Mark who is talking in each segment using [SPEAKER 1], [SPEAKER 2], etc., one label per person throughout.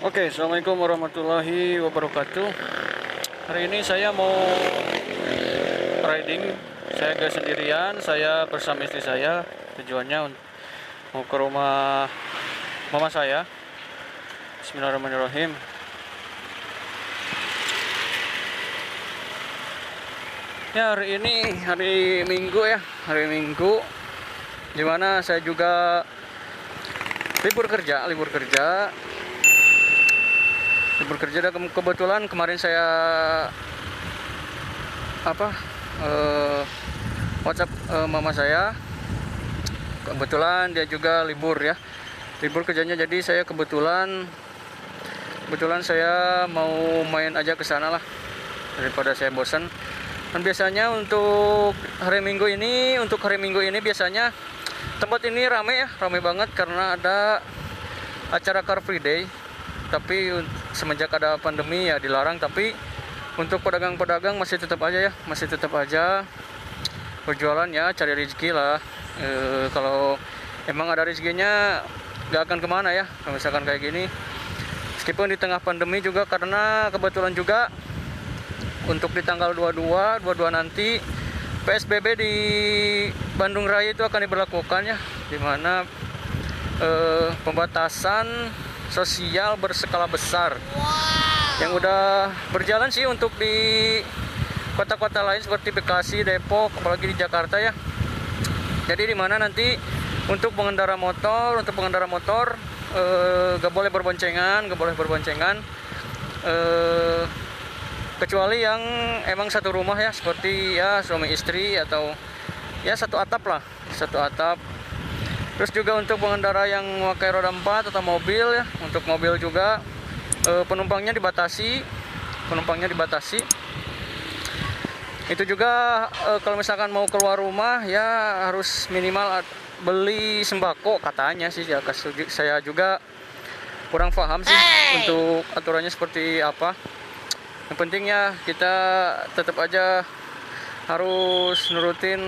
[SPEAKER 1] Oke, assalamualaikum warahmatullahi wabarakatuh. Hari ini saya mau riding. Saya gak sendirian, saya bersama istri saya. Tujuannya mau ke rumah mama saya. Bismillahirrahmanirrahim. Ya, hari ini hari Minggu ya, hari Minggu. Dimana saya juga libur kerja. Dan kebetulan kemarin saya WhatsApp mama saya, kebetulan dia juga libur ya, libur kerjanya. Jadi saya kebetulan saya mau main aja ke sana lah daripada saya bosan. Dan biasanya untuk hari Minggu ini biasanya tempat ini rame banget karena ada acara Car Free Day. Tapi semenjak ada pandemi ya dilarang, tapi untuk pedagang-pedagang masih tetap aja berjualan ya, cari rezeki lah. Kalau emang ada rezekinya gak akan kemana ya, kalau misalkan kayak gini. Meskipun di tengah pandemi juga, karena kebetulan juga untuk di tanggal 22 nanti PSBB di Bandung Raya itu akan diberlakukan ya, dimana pembatasan sosial berskala besar. Yang udah berjalan sih untuk di kota-kota lain seperti Bekasi, Depok, apalagi di Jakarta ya. Jadi dimana nanti untuk pengendara motor gak boleh berboncengan, kecuali yang emang satu rumah ya, seperti ya suami istri atau ya satu atap. Terus juga untuk pengendara yang memakai roda 4 atau mobil ya, untuk mobil juga penumpangnya dibatasi. Itu juga kalau misalkan mau keluar rumah ya harus minimal beli sembako katanya sih ya. Saya juga kurang paham sih untuk aturannya seperti apa. Yang pentingnya kita tetap aja harus nurutin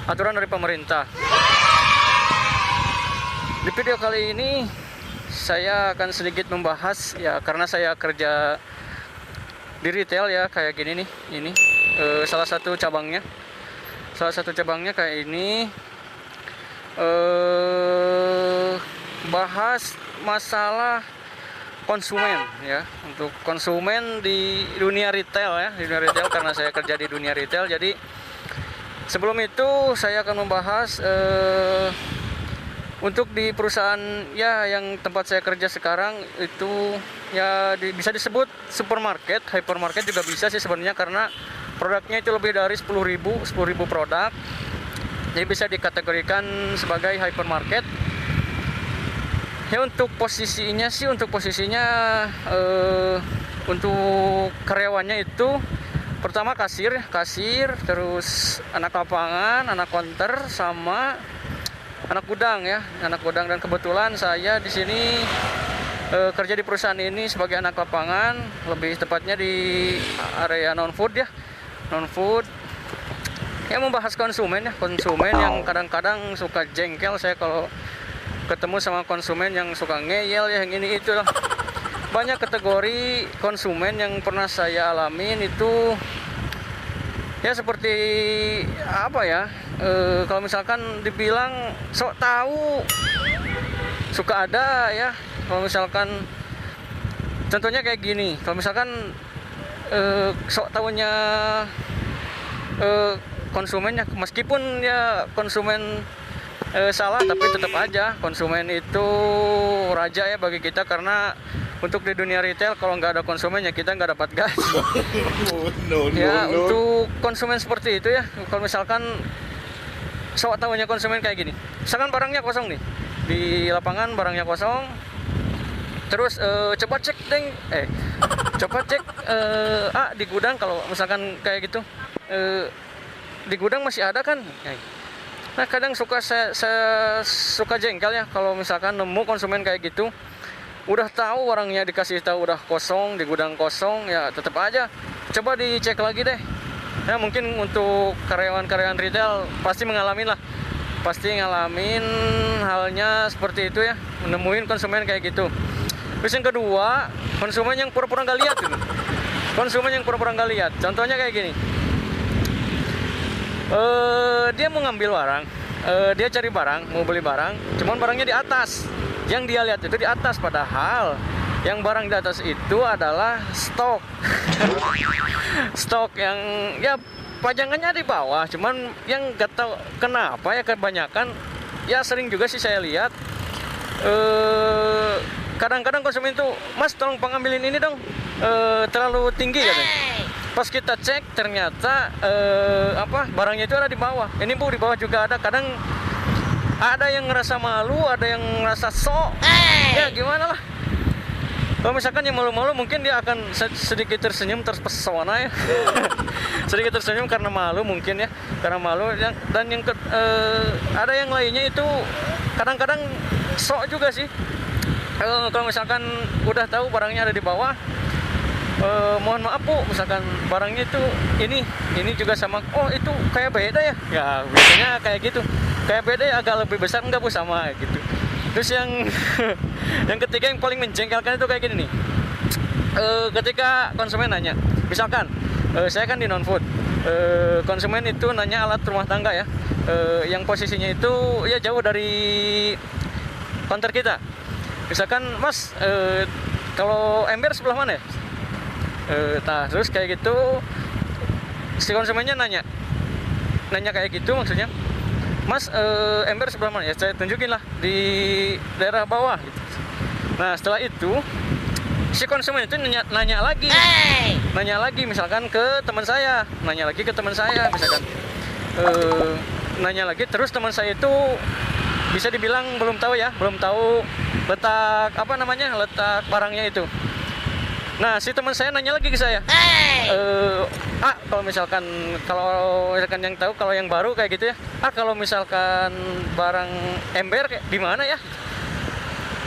[SPEAKER 1] aturan dari pemerintah. Di video kali ini saya akan sedikit membahas ya, karena saya kerja di retail ya, kayak gini nih. Ini salah satu cabangnya kayak ini. Bahas masalah konsumen ya, untuk konsumen di dunia retail karena saya kerja di dunia retail. Jadi sebelum itu saya akan membahas untuk di perusahaan ya yang tempat saya kerja sekarang itu ya bisa disebut supermarket, hypermarket juga bisa sih sebenarnya, karena produknya itu lebih dari 10.000 produk. Jadi bisa dikategorikan sebagai hypermarket. Ya untuk posisinya untuk karyawannya itu pertama kasir, terus anak lapangan, anak konter, sama anak gudang. Dan kebetulan saya di sini kerja di perusahaan ini sebagai anak lapangan, lebih tepatnya di area non food. Ya membahas konsumen yang kadang-kadang suka jengkel saya kalau ketemu sama konsumen yang suka ngeyel ya, yang ini itu lah. Banyak kategori konsumen yang pernah saya alamin itu ya, seperti apa ya, kalau misalkan dibilang sok tahu suka ada ya. Kalau misalkan contohnya kayak gini, kalau misalkan sok tahunya konsumennya, meskipun ya konsumen salah, tapi tetap aja konsumen itu raja ya bagi kita, karena untuk di dunia retail kalau nggak ada konsumennya kita nggak dapat gaji. No. Untuk konsumen seperti itu ya, kalau misalkan sok tahunya konsumen kayak gini, misalkan barangnya kosong nih di lapangan, barangnya kosong, terus coba cek di gudang. Kalau misalkan kayak gitu, di gudang masih ada kan. Nah kadang saya suka jengkel ya kalau misalkan nemu konsumen kayak gitu. Udah tahu orangnya, dikasih tahu udah kosong, di gudang kosong, ya tetap aja coba dicek lagi deh. Ya mungkin untuk karyawan retail pasti mengalami lah pasti ngalamin halnya seperti itu ya, menemuin konsumen kayak gitu. Terus yang kedua, konsumen yang pura-pura nggak lihat gitu. Konsumen yang pura-pura nggak lihat. Contohnya kayak gini. Dia mau ngambil barang, dia cari barang, mau beli barang, cuman barangnya di atas. Yang dia lihat itu di atas, padahal yang barang di atas itu adalah stok. Stok yang ya pajangannya di bawah, cuman yang gak tahu kenapa ya kebanyakan ya sering juga sih saya lihat kadang-kadang konsumen tuh, "Mas tolong pengambilin ini dong, terlalu tinggi," katanya. Pas kita cek ternyata barangnya itu ada di bawah. Ini Bu, di bawah juga ada. Kadang ada yang ngerasa malu, ada yang ngerasa sok. Ya gimana lah. Kalau misalkan yang malu-malu mungkin dia akan sedikit tersenyum terpesona ya. Sedikit tersenyum karena malu mungkin ya, karena malu. Dan yang ada yang lainnya itu kadang-kadang sok juga sih. Kalau misalkan udah tahu barangnya ada di bawah, mohon maaf Bu, misalkan barangnya itu ini juga sama, oh itu kayak beda ya. Ya biasanya kayak gitu. Kayak beda ya, agak lebih besar enggak Bu, sama gitu. Terus yang yang ketiga yang paling menjengkelkan itu kayak gini nih. Ketika konsumen nanya, misalkan saya kan di non food, konsumen itu nanya alat rumah tangga ya, yang posisinya itu ya jauh dari counter kita. Misalkan, "Mas, kalau ember sebelah mana ya?" Terus kayak gitu si konsumennya nanya kayak gitu, maksudnya, "Mas, ember sebelah mana?" Ya saya tunjukin lah di daerah bawah gitu. Nah setelah itu si konsumen itu nanya lagi misalkan ke teman saya, misalkan nanya lagi, terus teman saya itu bisa dibilang belum tahu letak letak barangnya itu. Nah si teman saya nanya lagi ke saya, kalau misalkan yang tahu, kalau yang baru kayak gitu ya, kalau misalkan barang ember kayak di mana ya?"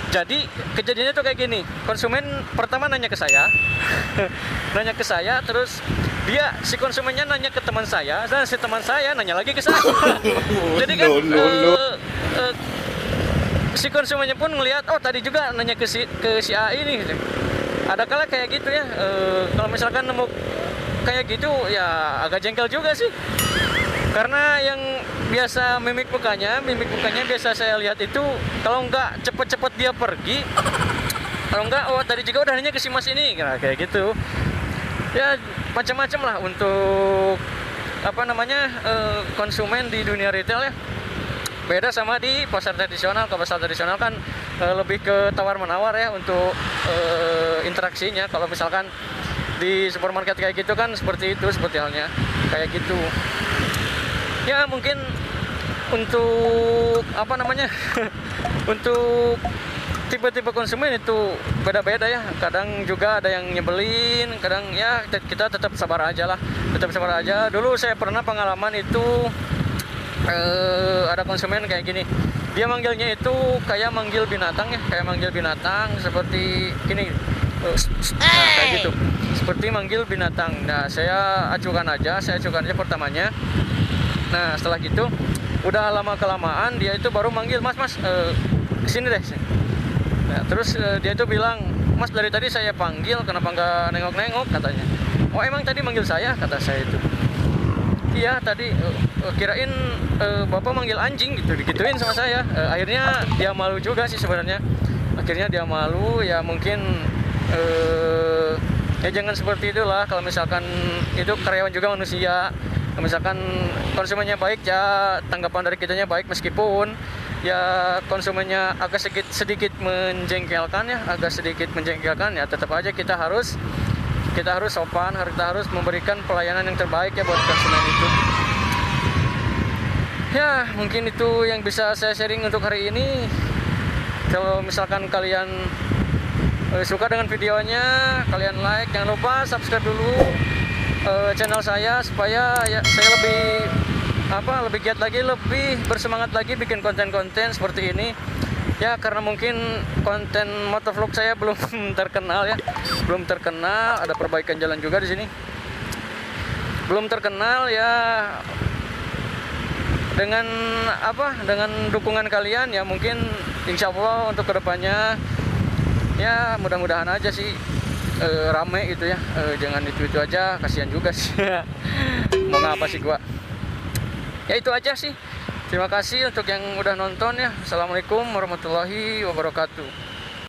[SPEAKER 1] Jadi kejadiannya tuh kayak gini, konsumen pertama nanya ke saya, terus si konsumennya nanya ke teman saya, dan si teman saya nanya lagi ke saya. Jadi kan si konsumennya pun ngelihat, oh tadi juga nanya ke si A ini. Ada kala kayak gitu ya, kalau misalkan nemu kayak gitu ya agak jengkel juga sih. Karena yang biasa mimik mukanya biasa saya lihat itu, kalau nggak cepet-cepet dia pergi, kalau nggak, oh tadi juga udah nanya ke si Mas ini, nah, kayak gitu. Ya macam-macam lah untuk konsumen di dunia retail ya. Beda sama di pasar tradisional. Kalau pasar tradisional kan lebih ke tawar-menawar ya untuk interaksinya. Kalau misalkan di supermarket kayak gitu kan seperti halnya kayak gitu. Ya mungkin untuk untuk tipe-tipe konsumen itu beda-beda ya. Kadang juga ada yang nyebelin, kadang ya kita tetap sabar aja lah. Dulu saya pernah pengalaman itu, ada konsumen kayak gini. Dia manggilnya itu kayak manggil binatang ya, seperti gini. Nah, kayak gitu. Seperti manggil binatang. Nah, saya acukan aja pertamanya. Nah setelah gitu udah lama kelamaan dia itu baru manggil, "Mas, kesini deh." Nah, terus dia itu bilang, "Mas, dari tadi saya panggil, kenapa nggak nengok-nengok?" katanya. "Oh emang tadi manggil saya?" kata saya itu. "Iya tadi, kirain Bapak manggil anjing," gitu, digituin sama saya. Akhirnya dia malu juga sih sebenarnya. Ya mungkin ya jangan seperti itulah. Kalau misalkan itu karyawan juga manusia, misalkan konsumennya baik ya tanggapan dari kitanya baik, meskipun ya konsumennya agak sedikit menjengkelkan ya, tetap aja kita harus sopan, kita harus memberikan pelayanan yang terbaik ya buat konsumen itu. Ya mungkin itu yang bisa saya sharing untuk hari ini. Kalau misalkan kalian suka dengan videonya, kalian like, jangan lupa subscribe dulu channel saya supaya ya saya lebih giat lagi, lebih bersemangat lagi bikin konten-konten seperti ini ya. Karena mungkin konten motovlog saya belum terkenal, ada perbaikan jalan juga di sini, belum terkenal ya. dengan dengan dukungan kalian ya mungkin insya Allah untuk kedepannya ya mudah-mudahan aja sih rame gitu ya. Jangan itu aja, kasihan juga sih. Mau ngapa sih gua, ya itu aja sih. Terima kasih untuk yang udah nonton ya. Assalamualaikum warahmatullahi wabarakatuh.